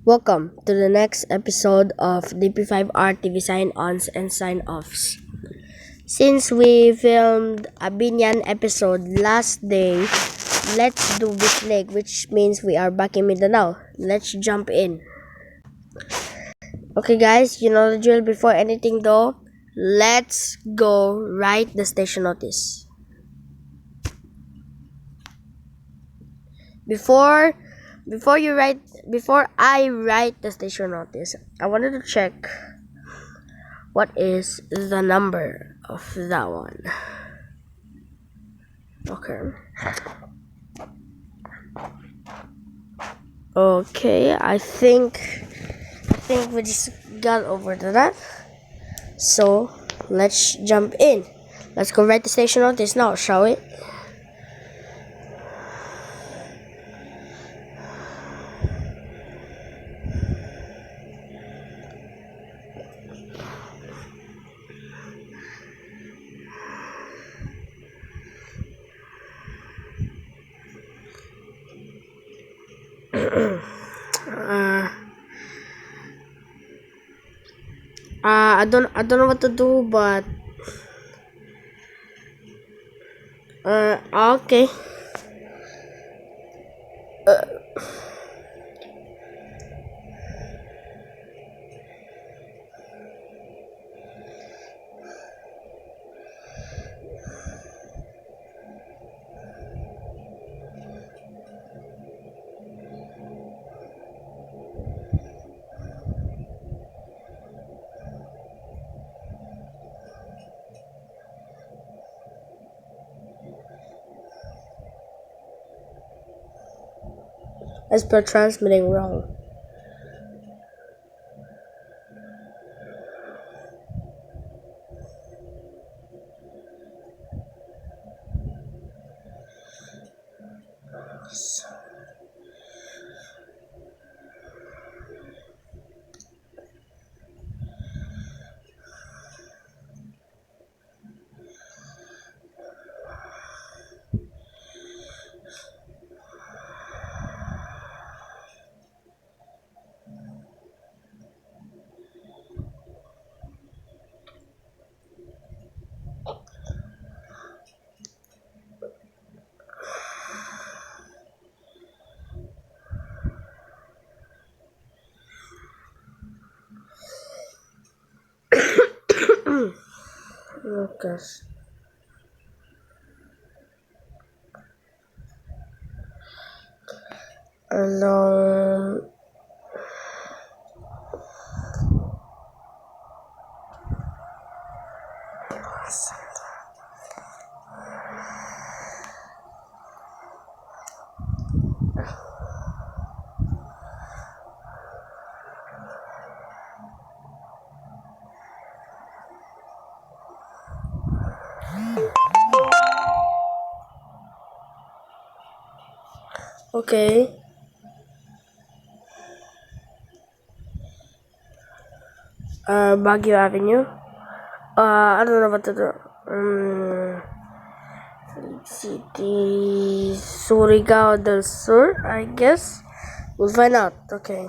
Welcome to the next episode of DP5RTV Sign-Ons and Sign-Offs. Since we filmed a Binyan episode last day, let's do Bislig, which means we are back in Mindanao. Let's jump in. Okay guys, you know the drill. Before anything though, let's go write the station notice. Before I write the station notice, I wanted to check what is the number of that one. Okay, I think we just got over to that. So let's jump in. Let's go write the station notice now, shall we? I don't know what to do, but okay. I spelled transmitting wrong. Oh gosh. Alone. Okay. Baguio Avenue. I don't know what to do. City Surigao del Sur, I guess. We'll find out. Okay.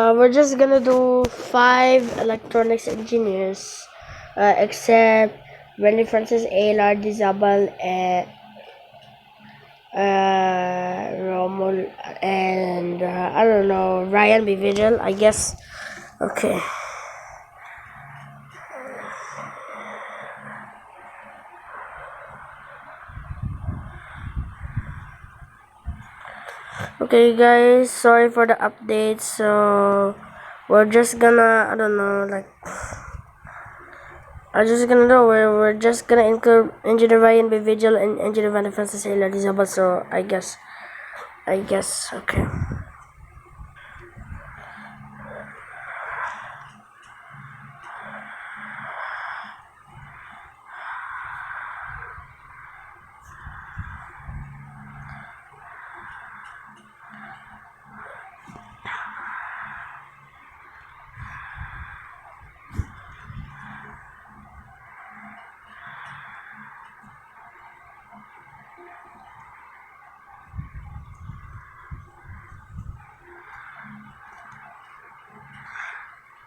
We're just gonna do 5 electronics engineers, except Rennie Francis A. Lardizabal and Romul and I don't know, Ryan B. Vigil, I guess. Okay. Okay, guys, sorry for the update. So we're just gonna, I don't know, like, I'm just gonna know we're just gonna include engineer Ryan be vigilant and engineer Van defense sailor disabled. So I guess, okay.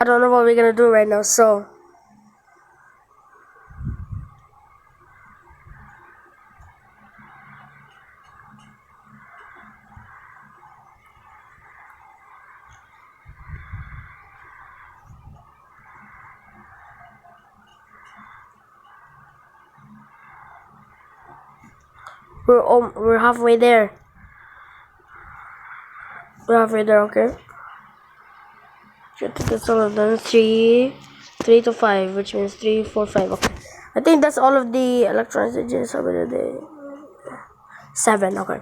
I don't know what we're gonna do right now. So we're halfway there. We're halfway there. Okay. Should take this all of them. 3 to 5, which means 3, 4, 5. Okay. I think that's all of the electronic stages over the day. 7. Okay.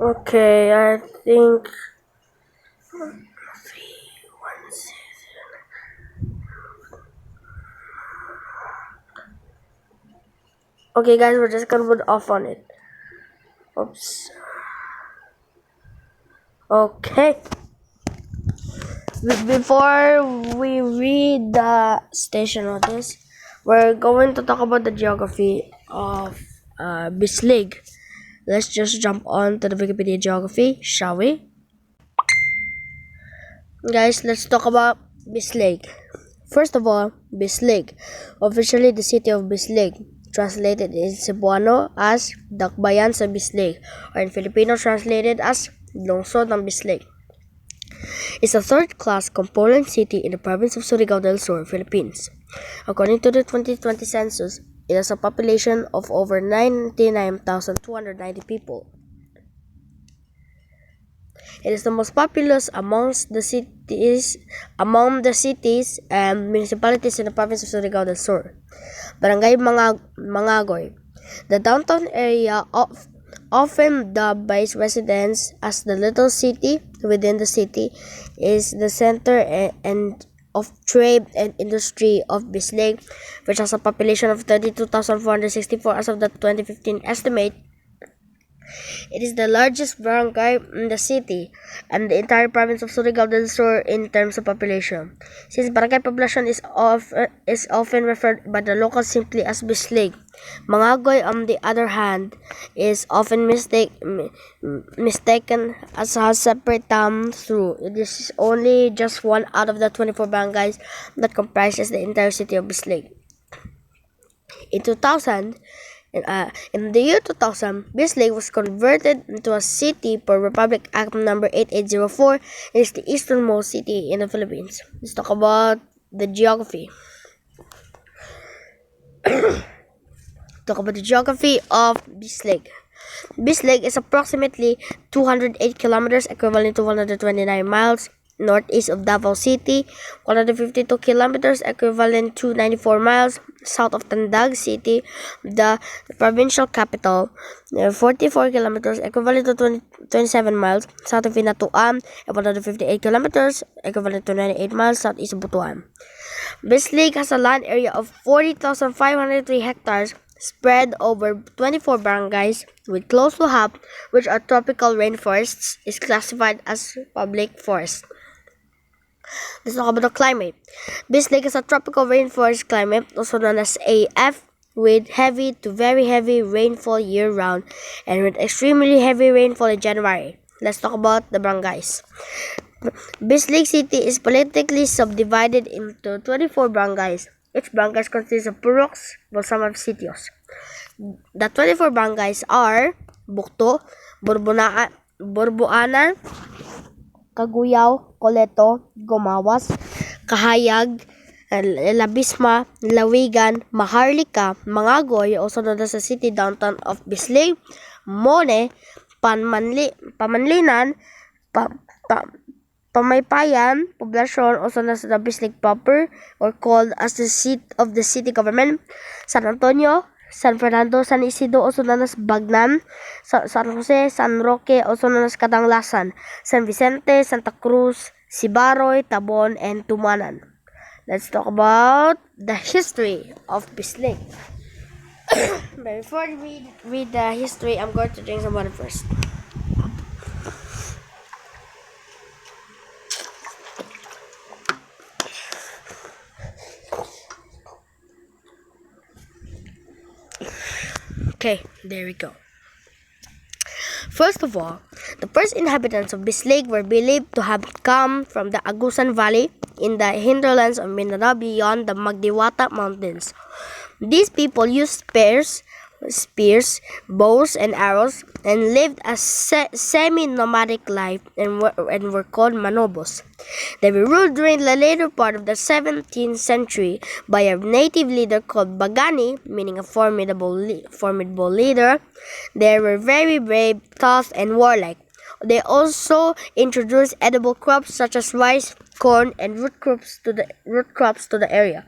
Okay, I think 3, 1, 6. Okay, guys, we're just gonna put off on it. Oops. Okay. Before we read the station notice, we're going to talk about the geography of Bislig. Let's just jump on to the Wikipedia geography, shall we? Guys, let's talk about Bislig. First of all, Bislig, officially the city of Bislig, translated in Cebuano as Dakbayan sa Bislig, or in Filipino translated as Lungsod ng Bislig, is a third-class component city in the province of Surigao del Sur, Philippines. According to the 2020 census, it has a population of over 99,290 people. It is the most populous among the cities and municipalities in the province of Surigao del Sur. Barangay Mangagoy. The downtown area, often dubbed by its residents as the little city within the city, is the center and of trade and industry of Bislig, which has a population of 32,464 as of the 2015 estimate. It is the largest barangay in the city and the entire province of Surigao del Sur in terms of population. Since barangay population is often referred by the locals simply as Bislig, Mangagoy, on the other hand, is often mistaken as a separate town through. It is only just one out of the 24 barangays that comprises the entire city of Bislig. In 2000, in the year 2000, Bislig was converted into a city per Republic Act number 8804. It is the easternmost city in the Philippines. Let's talk about the geography. Talk about the geography of Bislig. Bislig is approximately 208 kilometers, equivalent to 129 miles, northeast of Davao City, 152 kilometers equivalent to 94 miles south of Tandag City, the provincial capital, 44 kilometers equivalent to 27 miles south of Hinatuan, and 158 kilometers equivalent to 98 miles southeast of Butuan. Bislig has a land area of 40,503 hectares spread over 24 barangays, with close to half which are tropical rainforests, is classified as public forest. Let's talk about the climate. Bislig is a tropical rainforest climate, also known as AF, with heavy to very heavy rainfall year-round and with extremely heavy rainfall in January. Let's talk about the barangays. Bislig City is politically subdivided into 24 barangays. Each barangay consists of puruks, balsamang sitios. The 24 barangays are Bukto, Burbuanan, Kaguyaw, Coleto, Gumawas, Kahayag, Labisma, Lawigan, Maharlika, Mangagoy, also known as the city downtown of Bislig, Mone, Pamanlinan, Pamaypayan, Poblacion, also known as the Bislig proper, or called as the seat of the city government, San Antonio, San Fernando, San Isidro, also known as Bagnan, San Jose, San Roque, also known as Katanglasan, San Vicente, Santa Cruz, Sibaroy, Tabon, and Tumanan. Let's talk about the history of Bislig. But before we read the history, I'm going to drink some water first. Okay, there we go. First of all, the first inhabitants of Bislig were believed to have come from the Agusan Valley in the hinterlands of Mindanao beyond the Magdiwata Mountains. These people used spears, bows, and arrows, and lived a semi-nomadic life and were called manobos. They were ruled during the later part of the 17th century by a native leader called Bagani, meaning a formidable leader. They were very brave, tough, and warlike. They also introduced edible crops such as rice, corn, and root crops to the area.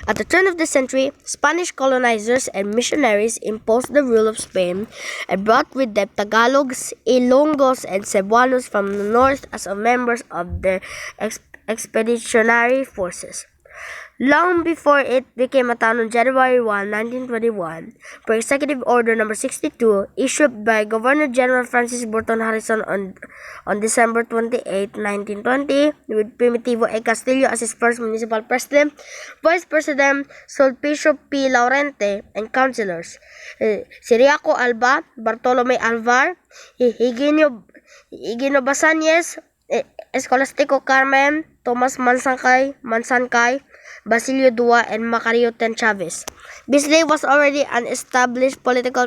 At the turn of the century, Spanish colonizers and missionaries imposed the rule of Spain and brought with them Tagalogs, Ilonggos, and Cebuanos from the north as members of their expeditionary forces. Long before it became a town on January 1, 1921, per Executive Order No. 62, issued by Governor-General Francis Burton Harrison on December 28, 1920, with Primitivo A. Castillo as his first municipal president, Vice President Sulpicio P. Laurente, and councilors, Siriaco Alba, Bartolome Alvar, Higinio Basanyes, Escolastico Carmen, Tomas Mansancay, Basilio Dua, and Macario Ten Chavez. Bislig was already an established political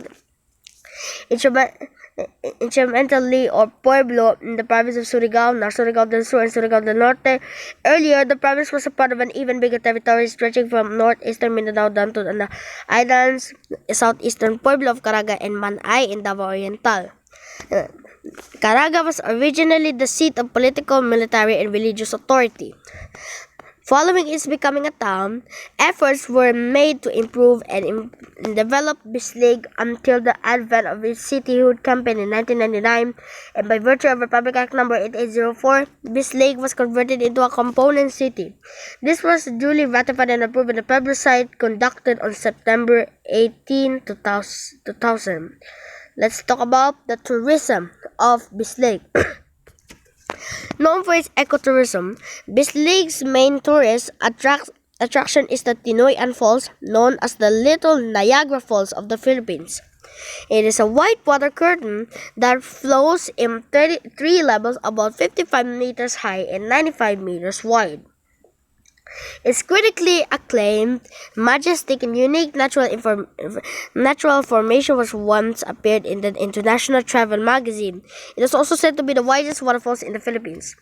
instrumentally or pueblo in the province of Surigao, Surigao del Sur, and Surigao del Norte. Earlier, the province was a part of an even bigger territory stretching from northeastern Mindanao down to the islands, southeastern pueblo of Caraga and Manay in Davao Oriental. Caraga was originally the seat of political, military, and religious authority. Following its becoming a town, efforts were made to improve and develop Bislig until the advent of its cityhood campaign in 1999, and by virtue of Republic Act No. 8804, Bislig was converted into a component city. This was duly ratified and approved in a plebiscite conducted on September 18, 2000. Let's talk about the tourism of Bislig. Known for its ecotourism, Bislig's main tourist attraction is the Tinoyan Falls, known as the Little Niagara Falls of the Philippines. It is a white water curtain that flows in 33 levels, about 55 meters high and 95 meters wide. Its critically acclaimed, majestic, and unique natural formation was once appeared in the International Travel Magazine. It is also said to be the widest waterfalls in the Philippines.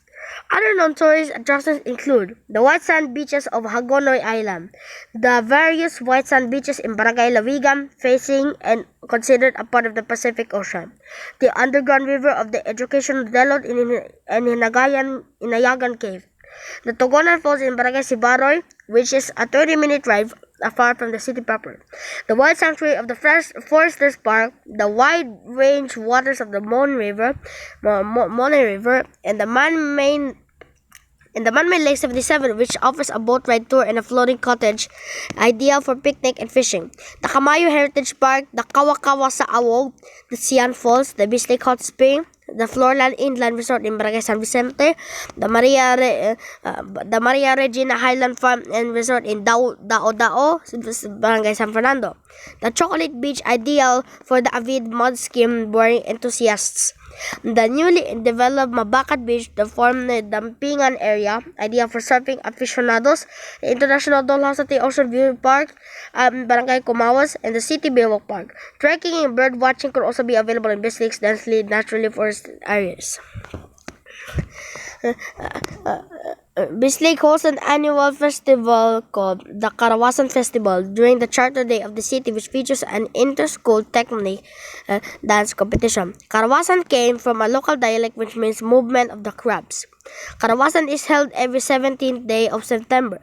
Other non-tourist attractions include the white sand beaches of Hagonoy Island, the various white sand beaches in Barangay Lawigan, facing and considered a part of the Pacific Ocean, the underground river of the Education Delot in Inayagan Cave, the Togonan Falls in Barangay Sibaroy, which is a 30-minute drive far from the city proper, the wild sanctuary of the Foresters Park, the wide-range waters of the Mon River, and the man-made Lake 77, which offers a boat ride tour and a floating cottage, ideal for picnic and fishing. The Kamayo Heritage Park, the Kawakawa sa Awog, the Sian Falls, the Bislig Hot Spring, the Floorland Inland Resort in Barangay San Vicente, the Maria Regina Highland Farm and Resort in Dao, Barangay San Fernando, the Chocolate Beach, ideal for the avid mud skim boarding enthusiasts, the newly developed Mabacat Beach, the former Dampingan area, ideal for surfing aficionados, the International Dollhouse at the Ocean View Park, Barangay Kumawas, and the City Baywalk Park. Trekking and bird watching could also be available in Bislig's densely naturally forested areas. Bislig hosts an annual festival called the Karawasan Festival during the Charter Day of the city, which features an inter-school technique dance competition. Karawasan came from a local dialect which means movement of the crabs. Karawasan is held every 17th day of September.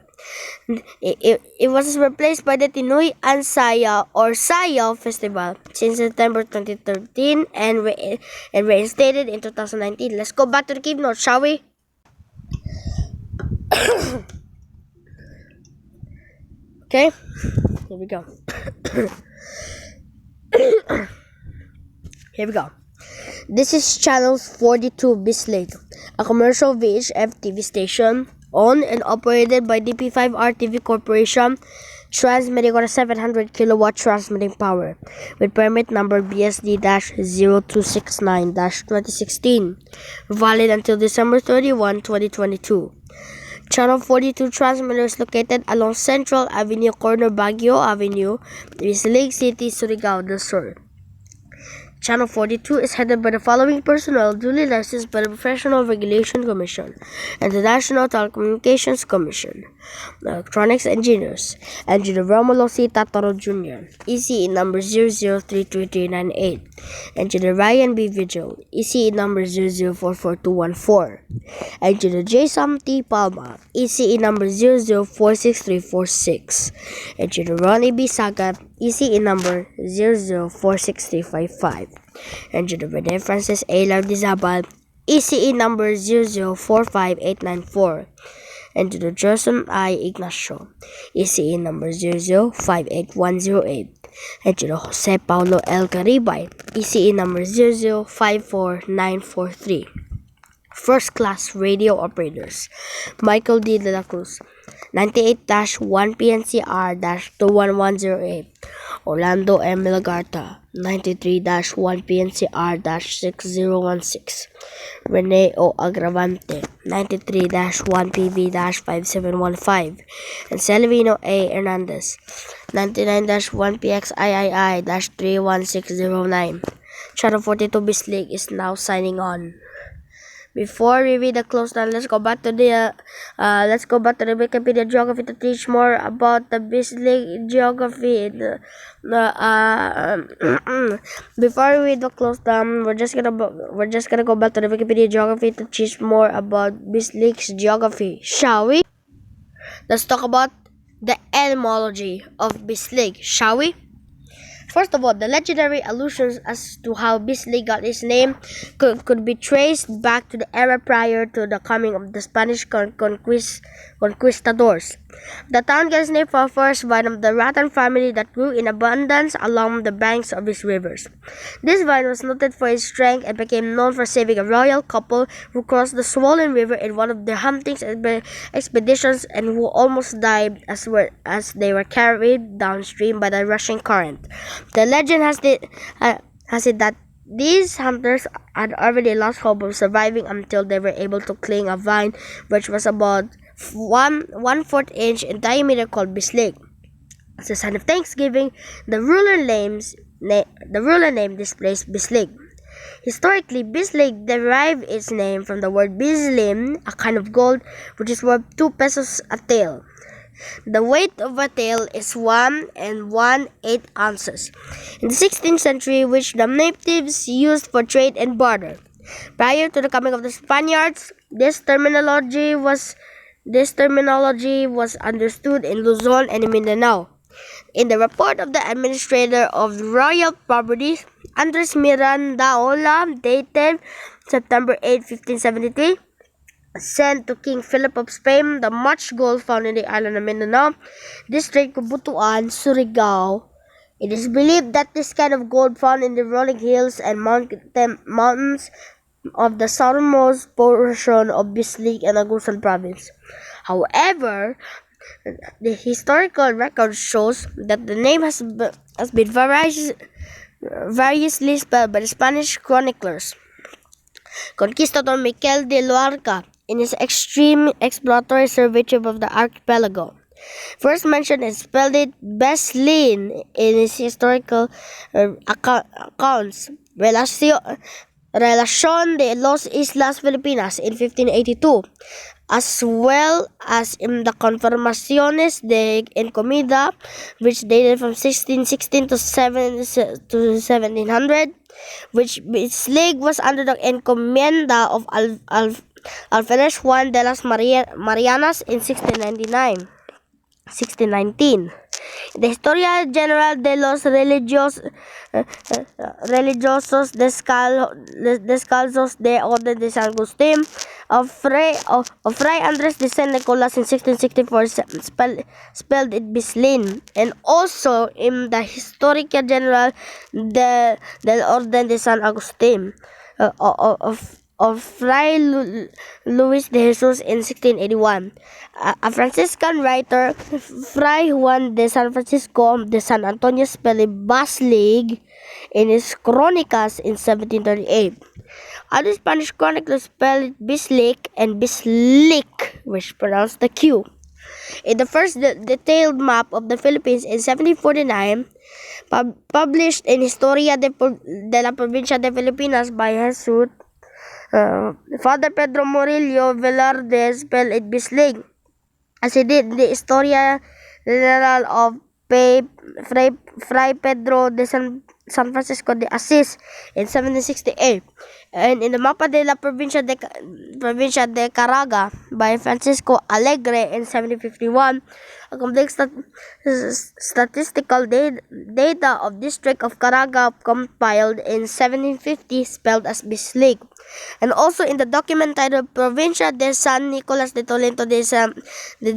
It was replaced by the Tinoy Ansaya or Sayaw Festival since September 2013 and reinstated in 2019. Let's go back to the keynote, shall we? Okay, here we go. Here we go. This is Channel 42 Bislig, a commercial VHF TV station owned and operated by DP5RTV Corporation, transmitting on a 700 kilowatt transmitting power with permit number BSD-0269-2016, valid until December 31, 2022. Channel 42 transmitter is located along Central Avenue, corner Baguio Avenue, Bislig City, Surigao del Sur. Channel 42 is headed by the following personnel duly licensed by the Professional Regulation Commission and the National Telecommunications Commission. Electronics Engineers: Engineer Romulo C. Tataro Jr., ECE number 0033398. Engineer Ryan B. Vigil, ECE number 0044214. Engineer Jason T. Palma, ECE number 0046346. Engineer Ronnie B. Sagat, ECE number 0046355. Engineer Rene Francis A. Lardizabal, ECE number 0045894. Engineer Gerson I. Ignacio, ECE number 0058108. Engineer Jose Paulo L. Garibay, ECE number 0054943. First Class Radio Operators: Michael D. De La Cruz, 98-1 PNCR-21108. Orlando M. Lagarta, 93-1 PNCR-6016. Rene O. Agravante, 93-1 PV-5715. And Selvino A. Hernandez, 99-1 PXIII-31609. Channel 42 Bislig is now signing on. Before we read the close down, let's go back to the Wikipedia geography to teach more about the Bislig geography. Before we read the close down, we're just gonna go back to the Wikipedia geography to teach more about Bislig's geography, shall we? Let's talk about the etymology of Bislig, shall we? First of all, the legendary allusions as to how Bislig got its name could be traced back to the era prior to the coming of the Spanish conquistadors. The town got its name from a first vine of the rattan family that grew in abundance along the banks of its rivers. This vine was noted for its strength and became known for saving a royal couple who crossed the swollen river in one of their hunting expeditions and who almost died as they were carried downstream by the rushing current. The legend has it that these hunters had already lost hope of surviving until they were able to cling a vine which was about 1/4 inch in diameter called Bislig. As a sign of thanksgiving, the ruler name displays Bislig. Historically, Bislig derived its name from the word bislim, a kind of gold which is worth 2 pesos a tael. The weight of a tael is 1 and 1/8 ounces. In the 16th century, which the natives used for trade and barter. Prior to the coming of the Spaniards, this terminology was understood in Luzon and in Mindanao. In the report of the administrator of royal properties, Andres Mirandaola, dated September 8, 1573, sent to King Philip of Spain the much gold found in the island of Mindanao, district of Butuan, Surigao. It is believed that this kind of gold found in the rolling hills and mountains of the southernmost portion of Bislig and Agusan province. However, the historical record shows that the name has been variously spelled by the Spanish chroniclers. Conquistador Miquel de Luarca, in his extreme exploratory survey trip of the archipelago, first mentioned and spelled it Beslin in his historical accounts, Relación de las Islas Filipinas in 1582, as well as in the Confirmaciones de Encomida, which dated from 1616 to 1700, which Bislig was under the encomienda of Alferez Juan de las Marianas in 1619. The Historia General de los Religiosos Descalzos de Orden de San Agustín of Fray Andres de San Nicolas in 1664 spelled it Bislin, and also in the Historia General del Orden de San Agustín of Fray Luis de Jesus in 1681. A Franciscan writer, Fray Juan de San Francisco de San Antonio, spelled Bislig in his Crónicas in 1738. Other Spanish chroniclers spelled Bislik and Bislik, which pronounced the Q. In the first detailed map of the Philippines in 1749, published in Historia de la Provincia de Filipinas by Jesus, Father Pedro Murillo Velarde spelled it Bislig, as he did the Historia General of Fray Pedro de San Francisco de Asís in 1768, and in the Mapa de la Provincia de Caraga by Francisco Alegre in 1751, a complete statistical data of District of Caraga compiled in 1750 spelled as Bislig, and also in the document titled Provincia de San Nicolas de Tolento de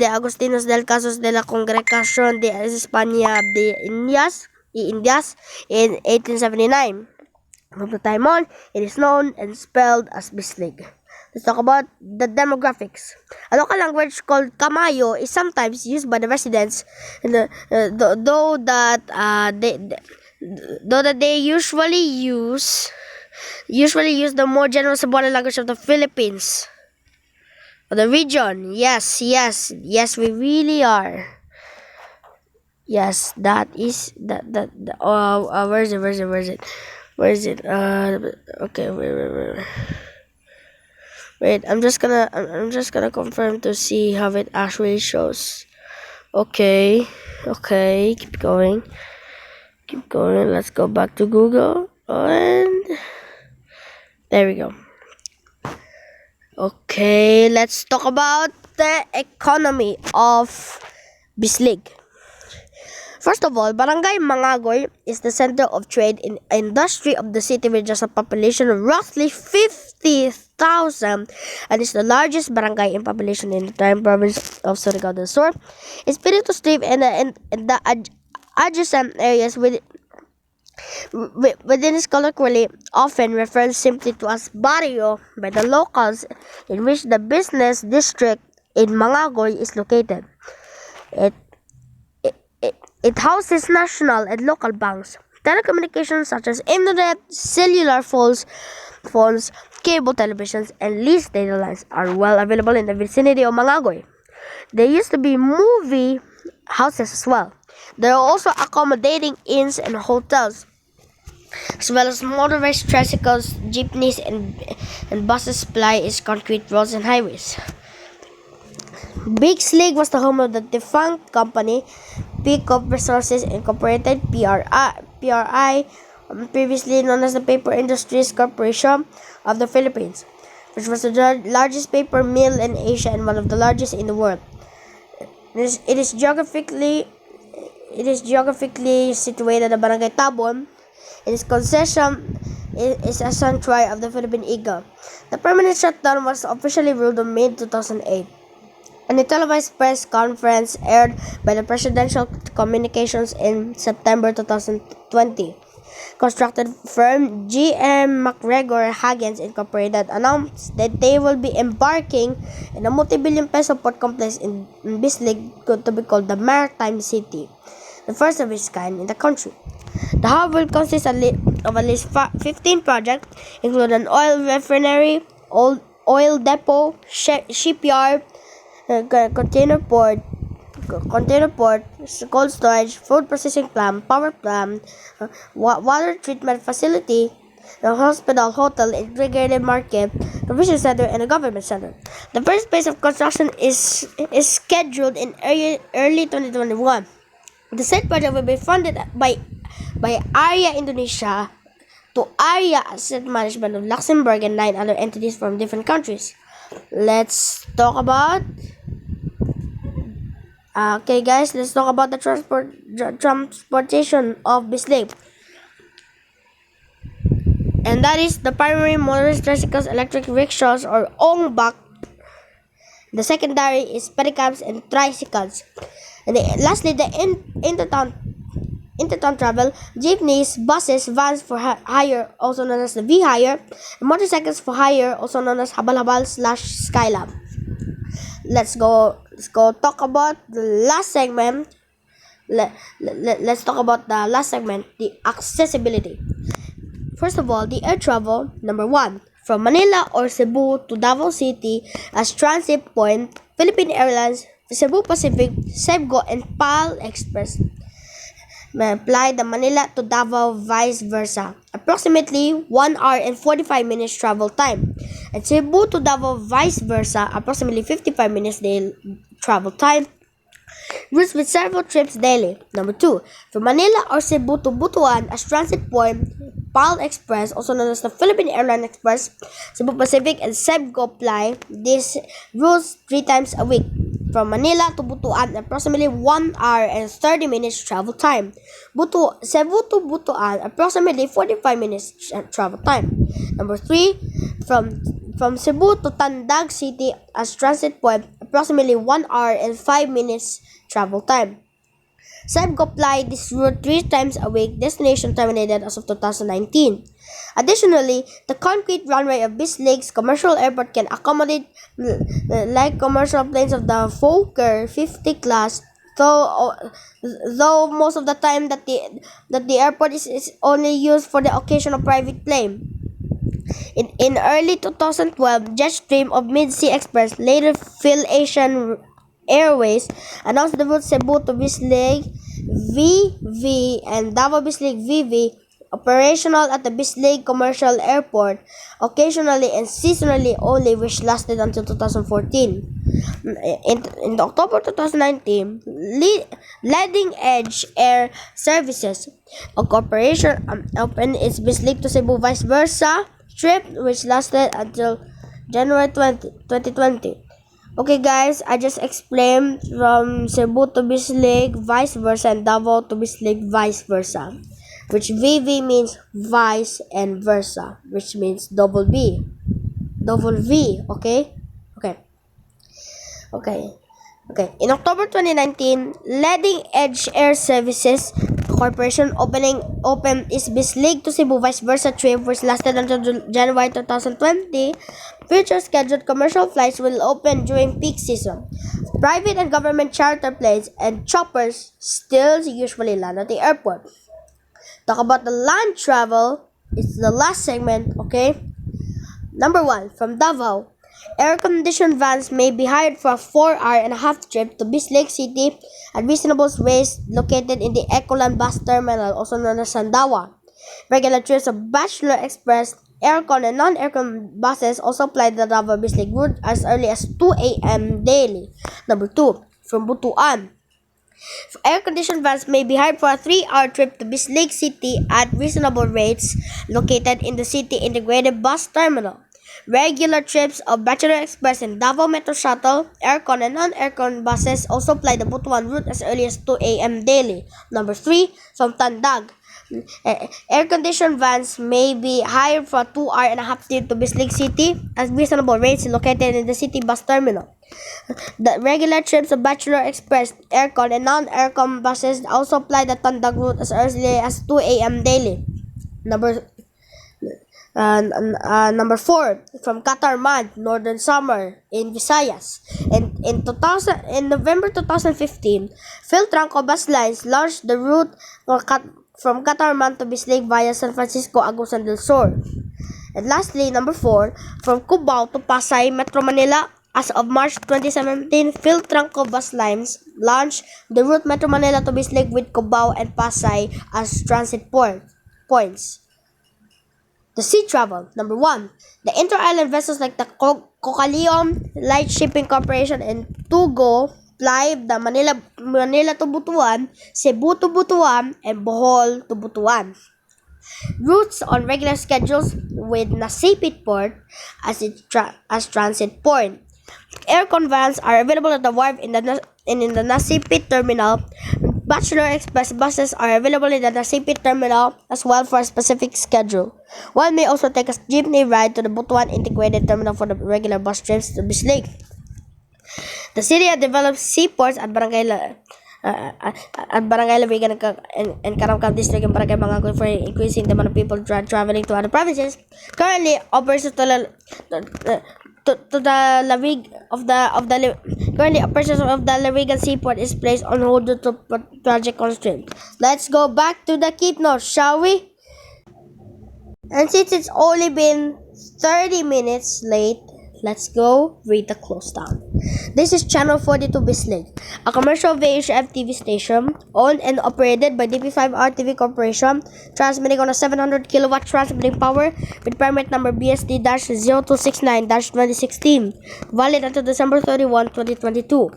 Agostinos del Casos de la Congregación de España de Indias in 1879. From the time on, it is known and spelled as Bislig. Let's talk about the demographics. A local language called Kamayo is sometimes used by the residents, though they usually use the more general Cebuano language of the Philippines, or the region. Yes, we really are. Yes, that is that. Where is it? Okay, wait. I'm just gonna confirm to see how it actually shows. Okay. Keep going. Let's go back to Google, and there we go. Okay, let's talk about the economy of Bislig. First of all, Barangay Mangagoy is the center of trade and industry of the city with just a population of roughly 50,000 and is the largest barangay in population in the entire province of Surigao del Sur. Espiritus live in the adjacent areas within its colloquially often referred simply to as barrio by the locals, in which the business district in Mangagoy is located. It houses national and local banks, telecommunications such as internet, cellular phones, cable televisions, and leased data lines are well available in the vicinity of Mangagoy. There used to be movie houses as well. There are also accommodating inns and hotels, as well as motorized tricycles, jeepneys, and buses supply its concrete roads and highways. Bislig was the home of the defunct company Pickup Resources Incorporated (PRI), previously known as the Paper Industries Corporation of the Philippines, which was the largest paper mill in Asia and one of the largest in the world. It is geographically situated at Barangay Tabon. Its concession is a sanctuary of the Philippine Eagle. The permanent shutdown was officially ruled on May 2008. And a televised press conference aired by the Presidential Communications in September 2020. Construction firm GM McGregor Hagens Incorporated announced that they will be embarking in a multi-billion peso port complex in Bislig to be called the Maritime City, the first of its kind in the country. The hub will consist of at least 15 projects, including an oil refinery, oil depot, shipyard, container port, cold storage, food processing plant, power plant, water treatment facility, a hospital, hotel, integrated market, convention center, and a government center. The first phase of construction is scheduled in early 2021. The said project will be funded by Area Indonesia to Area Asset Management of Luxembourg and 9 other entities from different countries. Let's talk about let's talk about the transportation of Bislig. And that is the primary motorized tricycles, electric rickshaws or ongbak. The secondary is pedicabs and tricycles. And lastly, the intertown travel, jeepneys, buses, vans for hire, also known as the V-Hire, and motorcycles for hire, also known as habal-habal/skylab. Let's go talk about the last segment. Let's talk about the last segment, the accessibility. First of all, the air travel. Number 1, from Manila or Cebu to Davao City as transit point, Philippine Airlines, Cebu Pacific, Sebgo, and PAL Express may apply the Manila to Davao vice versa. Approximately 1 hour and 45 minutes travel time. And Cebu to Davao vice versa, approximately 55 minutes daily travel time. Routes with several trips daily. Number 2, from Manila or Cebu to Butuan as transit point, PAL Express, also known as the Philippine Airline Express, Cebu Pacific, and Sebgo apply these routes 3 times a week. From Manila to Butuan, approximately 1 hour and 30 minutes travel time. Cebu to Butuan, approximately 45 minutes travel time. Number 3, from Cebu to Tandag City as transit point, approximately 1 hour and 5 minutes travel time. Sebgo applied this route 3 times a week, destination terminated as of 2019. Additionally, the concrete runway of Bislig's commercial airport can accommodate light commercial planes of the Fokker 50 class, though most of the time that the airport is only used for the occasional private plane. In early 2012, Jetstream of Mid-Sea Express, later Phil Asian Airways, announced the route Cebu to Bislig VV and Davao Bislig VV operational at the Bislig Commercial Airport, occasionally and seasonally only, which lasted until 2014. In October 2019, Leading Edge Air Services, a corporation, opened its Bislig to Cebu vice versa trip, which lasted until January 2020. Okay guys, I just explained from Cebu to Bislig vice versa and Davao to Bislig vice versa, which VV means vice and versa, which means double V, okay? In October 2019, Leading Edge Air Services Corporation opened its Bislig to Cebu vice versa trip, which lasted until January 2020. Future scheduled commercial flights will open during peak season. Private and government charter planes and choppers still usually land at the airport. Talk about the land travel. It's the last segment, okay? Number 1, from Davao. Air-conditioned vans may be hired for a 4-hour-and-a-half trip to Bislig City at reasonable rates located in the Ecoland Bus Terminal, also known as Sandawa. Regular trips of Bachelor Express, aircon, and non-aircon buses also apply the Davao-Bislig route as early as 2 a.m. daily. Number 2. From Butuan. Air-conditioned vans may be hired for a 3-hour trip to Bislig City at reasonable rates located in the City Integrated Bus Terminal. Regular trips of Bachelor Express and Davao Metro Shuttle, aircon, and non-aircon buses also apply the Butuan route as early as 2 a.m. daily. Number 3. From Tandag. Air-conditioned vans may be hired for a 2-hour-and-a-half trip to Bislig City at reasonable rates located in the City Bus Terminal. The regular trips of Bachelor Express, aircon, and non-aircon buses also apply the Tandag route as early as 2 a.m. daily. Number 4, from Catarman, Northern Samar in Visayas. In November 2015, Philtranco Bus Lines launched the route from Catarman to Bislig via San Francisco, Agusan del Sur. And lastly, number 4, from Cubao to Pasay, Metro Manila. As of March 2017, Philtranco Bus Lines launched the route Metro Manila to Bislig with Cubao and Pasay as transit points. The sea travel. Number 1. The inter-island vessels like the Cocalium Light Shipping Corporation and Tugo fly the Manila to Butuan, Cebu to Butuan, and Bohol to Butuan. Routes on regular schedules with Nasipit Port as transit point. Aircon vans are available at the wharf in the Nasipit Terminal. Bachelor Express buses are available in the Nasipit Terminal as well for a specific schedule. One may also take a jeepney ride to the Butuan Integrated Terminal for the regular bus trips to Bislig. The city has developed seaports at Barangay Lavigan and Karamkam District and Barangay Mangagoy for increasing the amount of people traveling to other provinces. Currently, operations operations of the Lavigan Seaport is placed on hold due to project constraints. Let's go back to the keep notes, shall we? And since it's only been 30 minutes late, let's go read the close down. This is Channel 42 Bislig, a commercial VHF TV station owned and operated by DP5RTV Corporation, transmitting on a 700 kilowatt transmitting power with permit number BSD-0269-2016, valid until December 31, 2022.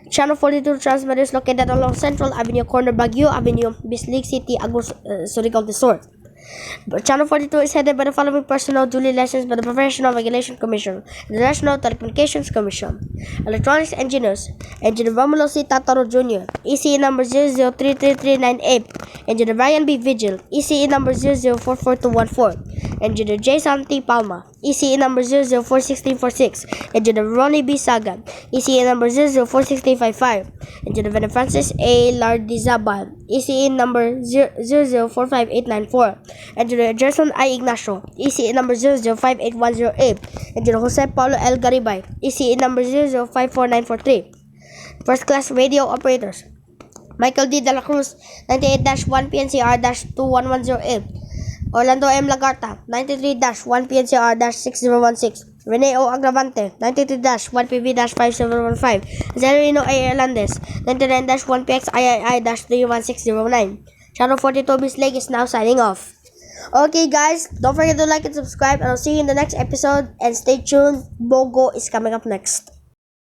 Channel 42 transmitter is located along Central Avenue, corner Baguio Avenue, Bislig City, Surigao del Sur. Channel 42 is headed by the following personnel duly licensed by the Professional Regulation Commission and the National Telecommunications Commission. Electronics Engineers: Engineer Romulo C. Tataro Jr., ECE number 003338. Engineer Ryan B. Vigil, ECE number 0044214. Engineer Jason T. Palma, ECE number 0046346. Engineer Ronnie B. Sagan, ECE number 0046355. Engineer Venom Francis A. Lardizaban, ECE number 0045894. Engineer Gerson I. Ignacio, ECE number 0058108. Engineer Jose Paulo L. Garibay, ECE number 0054943. First class radio operators: Michael D. De La Cruz, 98-1 PNCR-21108. Orlando M. Lagarta, 93-1 PNCR-6016. Rene O. Agravante, 93-1 PV-5715. Zerino A. Hernandez, 99-1 PXIII-31609. Channel 42 Bislig is now signing off. Okay guys, don't forget to like and subscribe, and I'll see you in the next episode, and stay tuned, Bogo is coming up next.